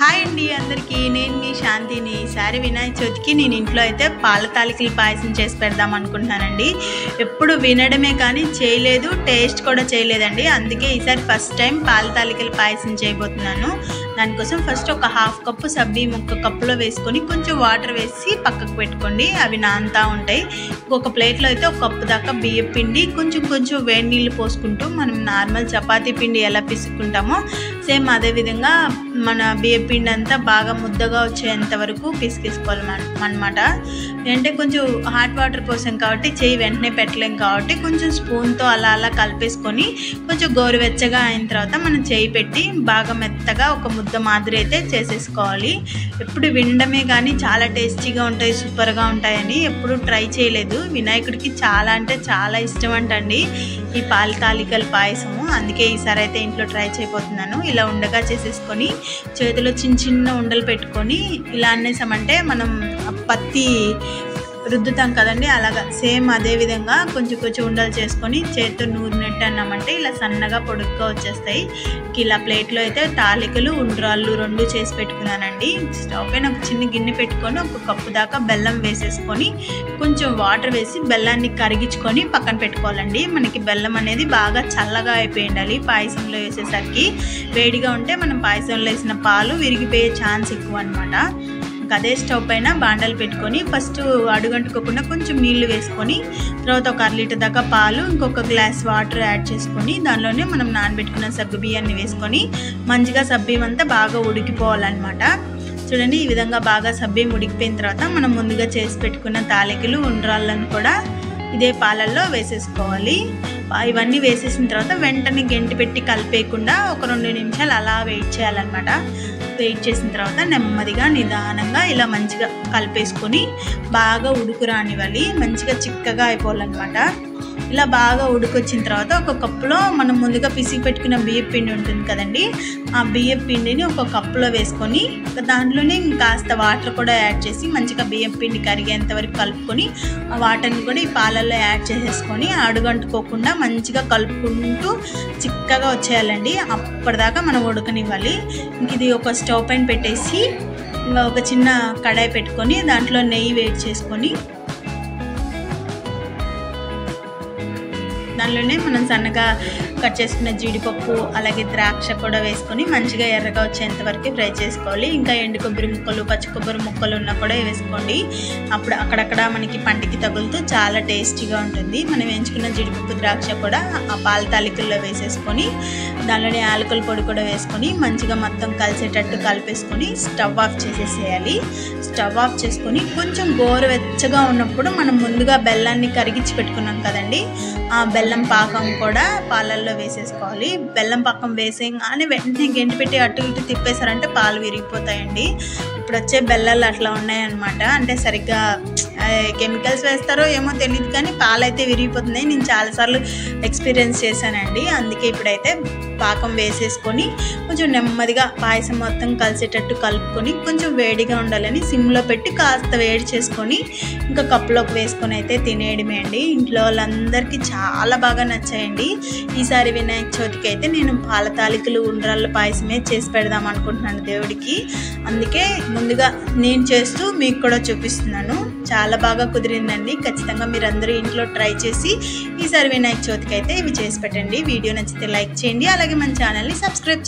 Hi అండి అందరికీ, నేను మీ శాంతిని. ఈసారి వినాయక చవితికి నేను ఇంట్లో అయితే పాల తాలికలు పాయసం చేసి పెడదాం అనుకుంటున్నానండి. ఎప్పుడు వినడమే కానీ చేయలేదు, టేస్ట్ కూడా చేయలేదండి. అందుకే ఈసారి ఫస్ట్ టైం పాల తాలికలు పాయసం చేయబోతున్నాను. దానికోసం ఫస్ట్ ఒక హాఫ్ కప్పు సబ్బీ ముక్క కప్పులో వేసుకొని కొంచెం వాటర్ వేసి పక్కకు పెట్టుకోండి. అవి నానుతూ ఉంటాయి. ఒక ప్లేట్లో అయితే ఒక కప్పు దాకా బియ్యం పిండి, కొంచెం కొంచెం వేడి నీళ్ళు పోసుకుంటూ మనం నార్మల్ చపాతీ పిండి ఎలా పిసుకుంటామో సేమ్ అదేవిధంగా మన బియ్యం పిండి అంతా బాగా ముద్దగా వచ్చేంత వరకు పిసికేసుకోవాలన్నమాట. అంటే కొంచెం హాట్ వాటర్ పోసాం కాబట్టి చేయి వెంటనే పెట్టలేం కాబట్టి కొంచెం స్పూన్తో అలా అలా కలిపేసుకొని కొంచెం గోరువెచ్చగా అయిన తర్వాత మనం చేయి పెట్టి బాగా మెత్తగా ఒక ముద్ద మాదిరి అయితే చేసేసుకోవాలి. ఎప్పుడు వినడమే కానీ చాలా టేస్టీగా ఉంటాయి, సూపర్గా ఉంటాయని ఎప్పుడు ట్రై చేయలేదు. వినాయకుడికి చాలా అంటే చాలా ఇష్టం అంటండి ఈ పాల తాలికల పాయసము. అందుకే ఈసారి అయితే ఇంట్లో ట్రై చేయబోతున్నాను. ఇలా ఉండగా చేసేసుకొని చేతిలో చిన్న చిన్న ఉండలు పెట్టుకొని ఇలా అనేసామంటే మనం పత్తి రుద్దుతాం కదండి, అలాగా సేమ్ అదే విధంగా కొంచెం కొంచెం ఉండలు చేసుకొని చేతితో నూరినట్టు అన్నామంటే ఇలా సన్నగా పొడుగ్గా వచ్చేస్తాయి. ఇలా ప్లేట్లో అయితే తాలికలు ఉండ్రాళ్ళు రెండు చేసి పెట్టుకున్నానండి. స్టవ్ పైన ఒక చిన్న గిన్నె పెట్టుకొని ఒక కప్పు దాకా బెల్లం వేసేసుకొని కొంచెం వాటర్ వేసి బెల్లాన్ని కరిగించుకొని పక్కన పెట్టుకోవాలండి. మనకి బెల్లం అనేది బాగా చల్లగా అయిపోయి ఉండాలి. పాయసంలో వేసేసరికి వేడిగా ఉంటే మనం పాయసంలో వేసిన పాలు విరిగిపోయే ఛాన్స్ ఎక్కువ అనమాట. అదే స్టవ్ పైన బాండలు పెట్టుకొని ఫస్ట్ అడుగంటుకోకుండా కొంచెం నీళ్లు వేసుకొని తర్వాత ఒక 1 లీటర్ దాకా పాలు, ఇంకొక గ్లాస్ వాటర్ యాడ్ చేసుకొని దానిలోనే మనం నానబెట్టుకున్న సగ్గు బియ్యాన్ని వేసుకొని మంచిగా సబ్బియ్యం అంతా బాగా ఉడికిపోవాలన్నమాట. చూడండి, ఈ విధంగా బాగా సబ్బియ్యం ఉడికిపోయిన తర్వాత మనం ముందుగా చేసి పెట్టుకున్న తాలికలు ఉండ్రాళ్ళను కూడా ఇదే పాలల్లో వేసేసుకోవాలి. ఇవన్నీ వేసేసిన తర్వాత వెంటనే గెంటి పెట్టి కలిపేయకుండా ఒక 2 నిమిషాలు అలా వెయిట్ చేయాలన్నమాట. వెయిట్ చేసిన తర్వాత నెమ్మదిగా నిదానంగా ఇలా మంచిగా కలిపేసుకొని బాగా ఉడుకు రానివ్వాలి. మంచిగా చిక్కగా అయిపోవాలన్నమాట. ఇలా బాగా ఉడికొచ్చిన తర్వాత ఒక కప్పులో మనం ముందుగా పిసికి పెట్టుకున్న బియ్యం పిండి ఉంటుంది కదండి, ఆ బియ్యం పిండిని ఒక కప్పులో వేసుకొని దాంట్లోనే కాస్త వాటర్ కూడా యాడ్ చేసి మంచిగా బియ్యం పిండి కరిగేంత వరకు కలుపుకొని ఆ వాటర్ని కూడా ఈ పాలల్లో యాడ్ చేసేసుకొని అడుగంటుకోకుండా మంచిగా కలుపుకుంటూ చిక్కగా వచ్చేయాలండి. అప్పటిదాకా మనం ఉడకనివ్వాలి. ఇంక ఇది ఒక స్టవ్ పైన పెట్టేసి ఇంకా ఒక చిన్న కడాయి పెట్టుకొని దాంట్లో నెయ్యి వేడి చేసుకొని దానిలోనే మనం సన్నగా కట్ చేసుకున్న జీడిపప్పు అలాగే ద్రాక్ష కూడా వేసుకొని మంచిగా ఎర్రగా వచ్చేంత వరకు ఫ్రై చేసుకోవాలి. ఇంకా ఎండు కొబ్బరి ముక్కలు, పచ్చి కొబ్బరి ముక్కలు ఉన్నా కూడా వేసుకోండి. అప్పుడు అక్కడక్కడ మనకి పంటికి తగులుతూ చాలా టేస్టీగా ఉంటుంది. మనం వేయించుకున్న జీడిపప్పు ద్రాక్ష కూడా ఆ పాల తాలికల్లో వేసేసుకొని దానిలోనే యాలకుల పొడి కూడా వేసుకొని మంచిగా మొత్తం కలిసేటట్టు కలిపేసుకొని స్టవ్ ఆఫ్ చేసేసేయాలి. స్టవ్ ఆఫ్ చేసుకొని కొంచెం గోరువెచ్చగా ఉన్నప్పుడు మనం ముందుగా బెల్లాన్ని కరిగించి పెట్టుకున్నాం కదండి, ఆ బెల్లం పాకం కూడా పాలల్లో వేసేసుకోవాలి. బెల్లం పాకం వేసేగానే వెంటనే గెంటి పెట్టి అటు ఇటు తిప్పేశారంటే పాలు విరిగిపోతాయండి. ఇప్పుడు వచ్చే బెల్లాలు అట్లా ఉన్నాయన్నమాట. అంటే సరిగ్గా కెమికల్స్ వేస్తారో ఏమో తెలియదు కానీ పాలు అయితే విరిగిపోతున్నాయి. నేను చాలాసార్లు ఎక్స్పీరియన్స్ చేశానండి. అందుకే ఇప్పుడైతే పాకం వేసేసుకొని కొంచెం నెమ్మదిగా పాయసం మొత్తం కలిసేటట్టు కలుపుకొని కొంచెం వేడిగా ఉండాలని సిమ్లో పెట్టి కాస్త వేడి చేసుకొని ఇంకా కప్పులోకి వేసుకొని అయితే తినేయడమే అండి. ఇంట్లో వాళ్ళందరికీ చాలా బాగా నచ్చాయండి. ఈసారి వినాయక చవితికి అయితే నేను పాల తాలికలు ఉండ్రాళ్ళ పాయసమే చేసి పెడదాం అనుకుంటున్నాను దేవుడికి. అందుకే ముందుగా నేను చేస్తూ మీకు కూడా చూపిస్తున్నాను. చాలా బాగా కుదిరిందండి. ఖచ్చితంగా మీరు అందరూ ఇంట్లో ట్రై చేసి ఈసారి వినాయక చవితికి అయితే ఇవి చేసి పెట్టండి. వీడియో నచ్చితే లైక్ చేయండి, అలాగే మన ఛానల్ని సబ్స్క్రైబ్